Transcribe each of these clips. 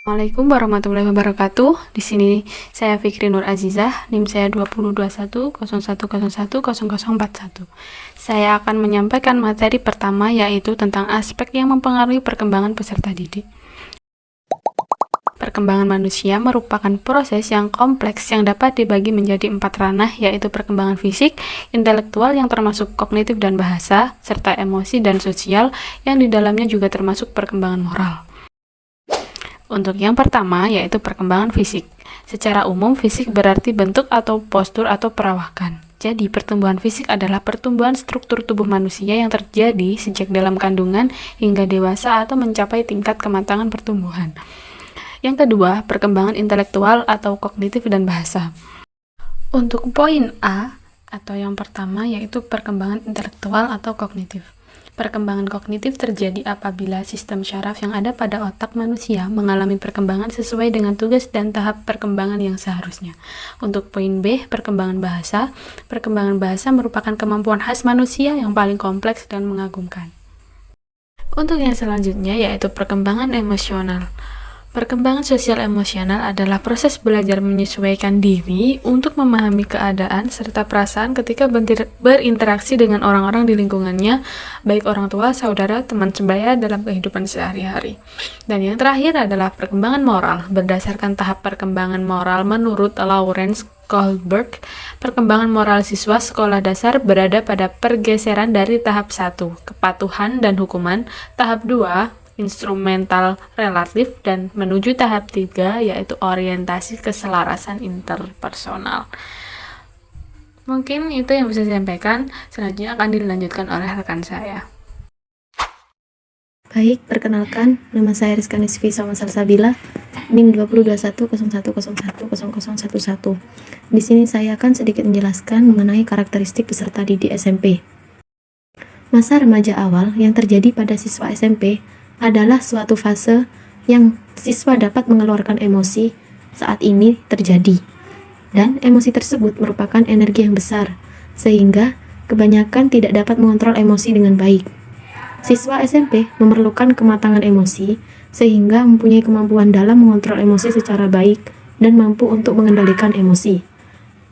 Assalamualaikum warahmatullahi wabarakatuh. Di sini saya Fikri Nur Azizah, NIM saya 202101010041. Saya akan menyampaikan materi pertama, yaitu tentang aspek yang mempengaruhi perkembangan peserta didik. Perkembangan manusia merupakan proses yang kompleks yang dapat dibagi menjadi 4 ranah, yaitu perkembangan fisik, intelektual yang termasuk kognitif dan bahasa, serta emosi dan sosial yang di dalamnya juga termasuk perkembangan moral. Untuk yang pertama, yaitu perkembangan fisik. Secara umum, fisik berarti bentuk atau postur atau perawakan. Jadi, pertumbuhan fisik adalah pertumbuhan struktur tubuh manusia yang terjadi sejak dalam kandungan hingga dewasa atau mencapai tingkat kematangan pertumbuhan. Yang kedua, perkembangan intelektual atau kognitif dan bahasa. Untuk poin A, atau yang pertama, yaitu perkembangan intelektual atau kognitif. Perkembangan kognitif terjadi apabila sistem syaraf yang ada pada otak manusia mengalami perkembangan sesuai dengan tugas dan tahap perkembangan yang seharusnya. Untuk poin B, perkembangan bahasa. Perkembangan bahasa merupakan kemampuan khas manusia yang paling kompleks dan mengagumkan. Untuk yang selanjutnya, yaitu perkembangan emosional. Perkembangan sosial emosional adalah proses belajar menyesuaikan diri untuk memahami keadaan serta perasaan ketika berinteraksi dengan orang-orang di lingkungannya, baik orang tua, saudara, teman sebaya dalam kehidupan sehari-hari. Dan yang terakhir adalah perkembangan moral. Berdasarkan tahap perkembangan moral menurut Lawrence Kohlberg, perkembangan moral siswa sekolah dasar berada pada pergeseran dari tahap 1, kepatuhan dan hukuman, tahap 2, instrumental relatif, dan menuju tahap 3, yaitu orientasi keselarasan interpersonal. Mungkin itu yang bisa saya sampaikan. Selanjutnya akan dilanjutkan oleh rekan saya. Baik, perkenalkan, nama saya Rizka Nisfi Salsabila, NIM 202101010011. Di sini saya akan sedikit menjelaskan mengenai karakteristik peserta didik SMP. Masa remaja awal yang terjadi pada siswa SMP adalah suatu fase yang siswa dapat mengeluarkan emosi saat ini terjadi. Dan emosi tersebut merupakan energi yang besar, sehingga kebanyakan tidak dapat mengontrol emosi dengan baik. Siswa SMP memerlukan kematangan emosi, sehingga mempunyai kemampuan dalam mengontrol emosi secara baik dan mampu untuk mengendalikan emosi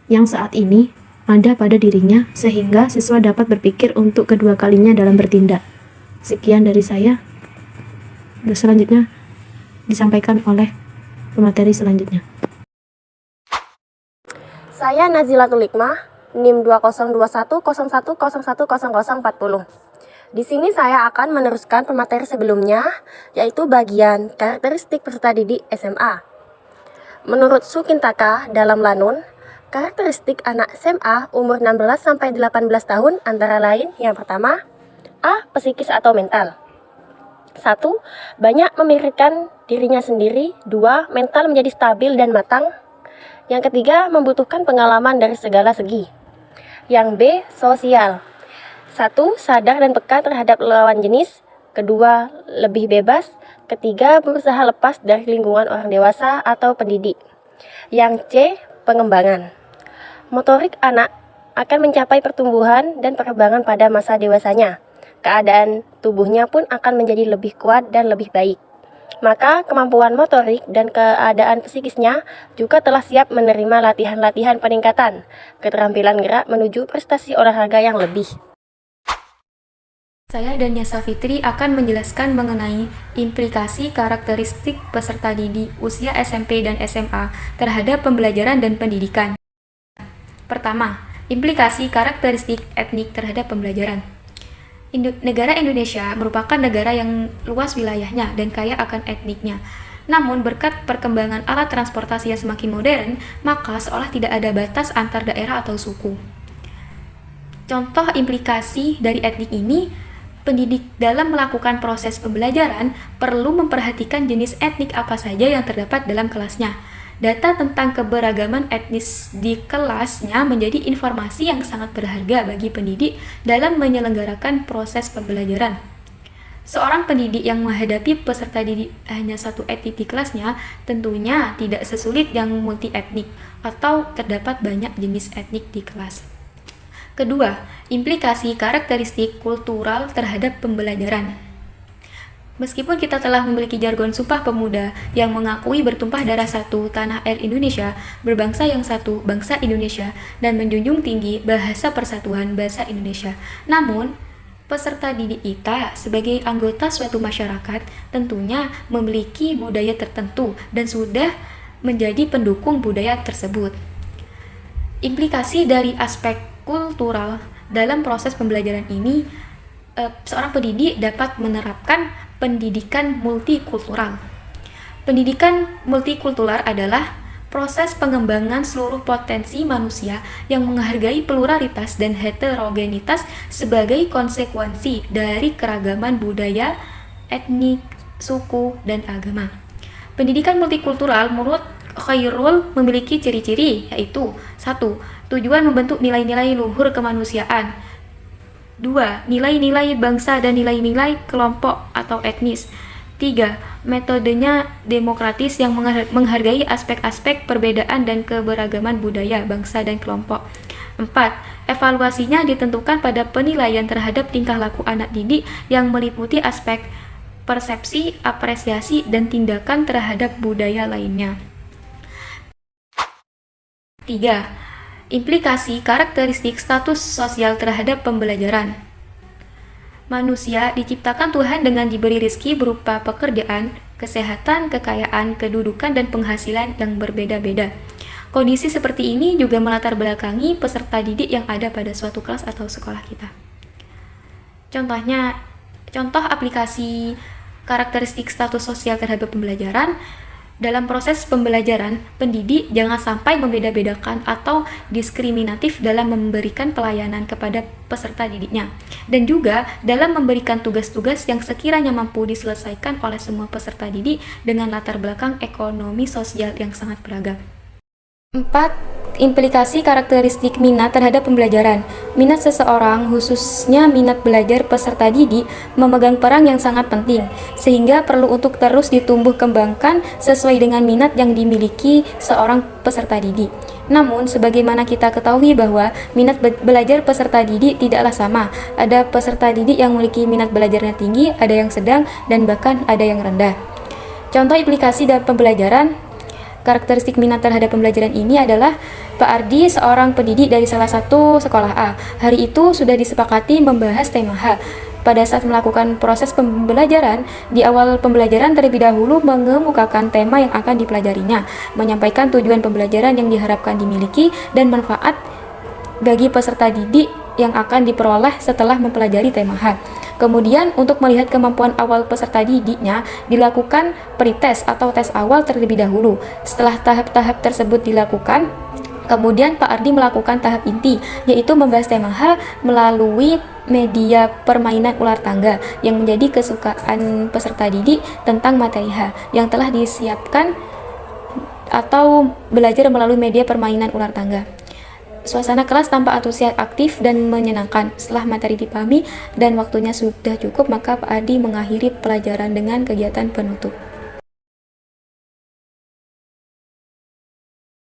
yang saat ini ada pada dirinya, sehingga siswa dapat berpikir untuk kedua kalinya dalam bertindak. Sekian dari saya. Selanjutnya disampaikan oleh pemateri selanjutnya. Saya Nazilatul Hikmah, NIM 202101010040. Di sini saya akan meneruskan pemateri sebelumnya, yaitu bagian karakteristik peserta didik SMA. Menurut Sukintaka dalam Lanun, karakteristik anak SMA umur 16-18 tahun antara lain yang pertama, A. Psikis atau mental. 1. Banyak memikirkan dirinya sendiri. 2. Mental menjadi stabil dan matang. Yang ketiga, membutuhkan pengalaman dari segala segi. Yang B. Sosial. 1. Sadar dan peka terhadap lawan jenis. 2. Lebih bebas. 3. Berusaha lepas dari lingkungan orang dewasa atau pendidik. Yang C. Pengembangan. Motorik anak akan mencapai pertumbuhan dan perkembangan pada masa dewasanya. Keadaan tubuhnya pun akan menjadi lebih kuat dan lebih baik. Maka kemampuan motorik dan keadaan psikisnya juga telah siap menerima latihan-latihan peningkatan keterampilan gerak menuju prestasi olahraga yang lebih. Saya Dania Safitri akan menjelaskan mengenai implikasi karakteristik peserta didik usia SMP dan SMA terhadap pembelajaran dan pendidikan. Pertama, implikasi karakteristik etnik terhadap pembelajaran. Negara Indonesia merupakan negara yang luas wilayahnya dan kaya akan etniknya. Namun berkat perkembangan alat transportasi yang semakin modern, maka seolah tidak ada batas antar daerah atau suku. Contoh implikasi dari etnik ini, pendidik dalam melakukan proses pembelajaran perlu memperhatikan jenis etnik apa saja yang terdapat dalam kelasnya. Data tentang keberagaman etnis di kelasnya menjadi informasi yang sangat berharga bagi pendidik dalam menyelenggarakan proses pembelajaran. Seorang pendidik yang menghadapi peserta didik hanya satu etnik di kelasnya tentunya tidak sesulit yang multi etnik atau terdapat banyak jenis etnik di kelas. Kedua, implikasi karakteristik kultural terhadap pembelajaran. Meskipun kita telah memiliki jargon Sumpah Pemuda yang mengakui bertumpah darah satu tanah air Indonesia, berbangsa yang satu, bangsa Indonesia, dan menjunjung tinggi bahasa persatuan bahasa Indonesia. Namun, peserta didik kita sebagai anggota suatu masyarakat tentunya memiliki budaya tertentu dan sudah menjadi pendukung budaya tersebut. Implikasi dari aspek kultural dalam proses pembelajaran ini, seorang pendidik dapat menerapkan pendidikan multikultural. Pendidikan multikultural adalah proses pengembangan seluruh potensi manusia yang menghargai pluralitas dan heterogenitas sebagai konsekuensi dari keragaman budaya, etnik, suku, dan agama. Pendidikan multikultural menurut Khairul memiliki ciri-ciri, yaitu 1. Tujuan membentuk nilai-nilai luhur kemanusiaan. 2. Nilai-nilai bangsa dan nilai-nilai kelompok atau etnis. 3. Metodenya demokratis yang menghargai aspek-aspek perbedaan dan keberagaman budaya, bangsa, dan kelompok. 4. Evaluasinya ditentukan pada penilaian terhadap tingkah laku anak didik yang meliputi aspek persepsi, apresiasi, dan tindakan terhadap budaya lainnya. 3. Implikasi karakteristik status sosial terhadap pembelajaran. Manusia diciptakan Tuhan dengan diberi rizki berupa pekerjaan, kesehatan, kekayaan, kedudukan, dan penghasilan yang berbeda-beda. Kondisi seperti ini juga melatar belakangi peserta didik yang ada pada suatu kelas atau sekolah kita. Contoh aplikasi karakteristik status sosial terhadap pembelajaran. Dalam proses pembelajaran, pendidik jangan sampai membeda-bedakan atau diskriminatif dalam memberikan pelayanan kepada peserta didiknya, dan juga dalam memberikan tugas-tugas yang sekiranya mampu diselesaikan oleh semua peserta didik dengan latar belakang ekonomi sosial yang sangat beragam. 4. Implikasi karakteristik minat terhadap pembelajaran. Minat seseorang, khususnya minat belajar peserta didik, memegang peran yang sangat penting, sehingga perlu untuk terus ditumbuh kembangkan sesuai dengan minat yang dimiliki seorang peserta didik. Namun, sebagaimana kita ketahui bahwa minat belajar peserta didik tidaklah sama. Ada peserta didik yang memiliki minat belajarnya tinggi, ada yang sedang, dan bahkan ada yang rendah. Contoh implikasi dalam pembelajaran. Karakteristik minat terhadap pembelajaran ini adalah Pak Ardi, seorang pendidik dari salah satu sekolah A. Hari itu sudah disepakati membahas tema H. Pada saat melakukan proses pembelajaran, di awal pembelajaran terlebih dahulu mengemukakan tema yang akan dipelajarinya, menyampaikan tujuan pembelajaran yang diharapkan dimiliki, dan manfaat bagi peserta didik yang akan diperoleh setelah mempelajari tema H. Kemudian, untuk melihat kemampuan awal peserta didiknya, dilakukan pretest atau tes awal terlebih dahulu. Setelah tahap-tahap tersebut dilakukan, kemudian Pak Ardi melakukan tahap inti, yaitu membahas tema H melalui media permainan ular tangga yang menjadi kesukaan peserta didik tentang materi H yang telah disiapkan atau belajar melalui media permainan ular tangga. Suasana kelas tampak antusias, aktif, dan menyenangkan. Setelah materi dipahami dan waktunya sudah cukup, maka Pak Adi mengakhiri pelajaran dengan kegiatan penutup.